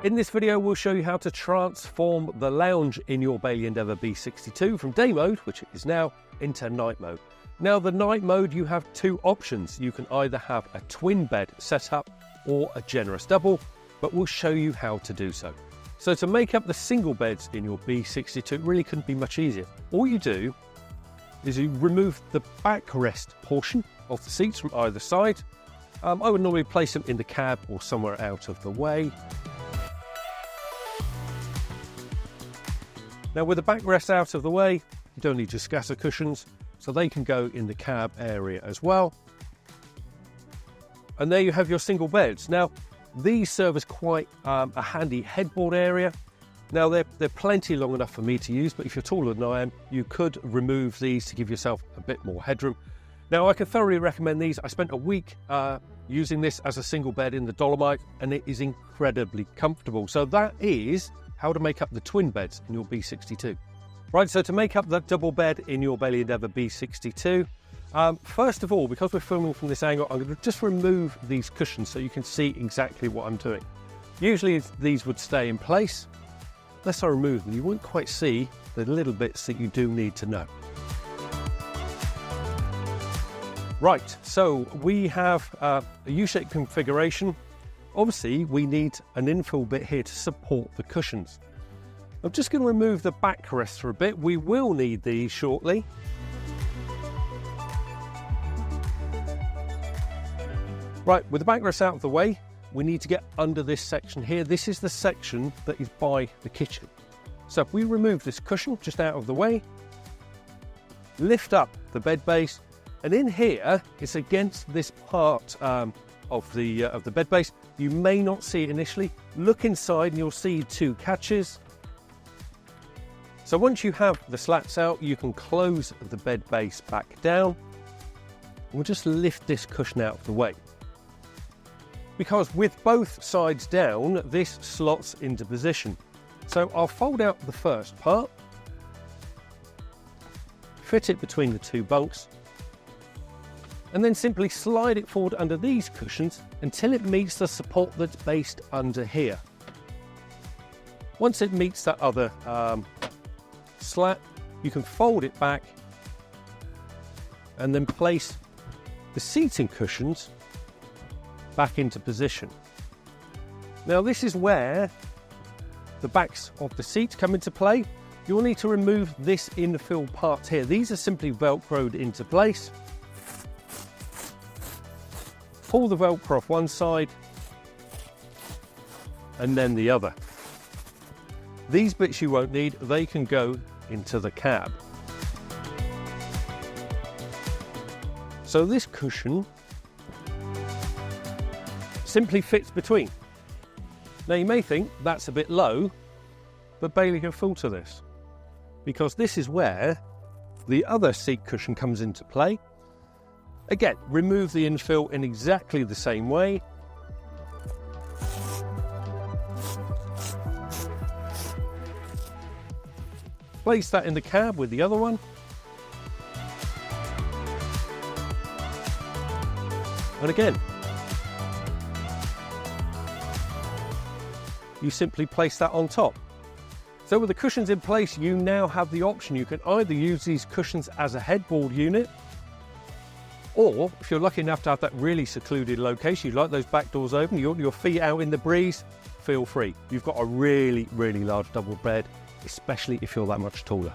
In this video, we'll show you how to transform the lounge in your Bailey Endeavour B62 from day mode, which it is now, into night mode. Now, the night mode, you have two options. You can either have a twin bed set up or a generous double, but we'll show you how to do so. So to make up the single beds in your B62, it really couldn't be much easier. All you do is you remove the backrest portion of the seats from either side. I would normally place them in the cab or somewhere out of the way. Now, with the backrest out of the way, you don't need your scatter cushions, so they can go in the cab area as well. And there you have your single beds. Now, these serve as quite a handy headboard area. Now, they're plenty long enough for me to use, but if you're taller than I am, you could remove these to give yourself a bit more headroom. Now, I can thoroughly recommend these. I spent a week using this as a single bed in the 𝗚𝗲𝘁, and it is incredibly comfortable. So that is how to make up the twin beds in your B62. Right, so to make up that double bed in your Bailey Endeavour B62, first of all, because we're filming from this angle, I'm going to just remove these cushions so you can see exactly what I'm doing. Usually these would stay in place. Unless I remove them, you wouldn't quite see the little bits that you do need to know. Right, so we have a U-shaped configuration. Obviously, we need an infill bit here to support the cushions. I'm just going to remove the backrest for a bit. We will need these shortly. Right, with the backrest out of the way, we need to get under this section here. This is the section that is by the kitchen. So if we remove this cushion just out of the way, lift up the bed base, and in here, it's against this part of the bed base. You may not see it initially. Look inside and you'll see two catches. So once you have the slats out, you can close the bed base back down. We'll just lift this cushion out of the way. Because with both sides down, this slots into position. So I'll fold out the first part, fit it between the two bunks, and then simply slide it forward under these cushions until it meets the support that's based under here. Once it meets that other slat, you can fold it back and then place the seating cushions back into position. Now, this is where the backs of the seats come into play. You'll need to remove this infill part here. These are simply Velcroed into place. Pull the Velcro off one side and then the other. These bits you won't need, they can go into the cab. So this cushion simply fits between. Now, you may think that's a bit low, but Bailey can filter this, because this is where the other seat cushion comes into play. Again, remove the infill in exactly the same way. Place that in the cab with the other one. And again, you simply place that on top. So with the cushions in place, you now have the option. You can either use these cushions as a headboard unit, or if you're lucky enough to have that really secluded location, you like those back doors open, you want your feet out in the breeze, feel free. You've got a really, really large double bed, especially if you're that much taller.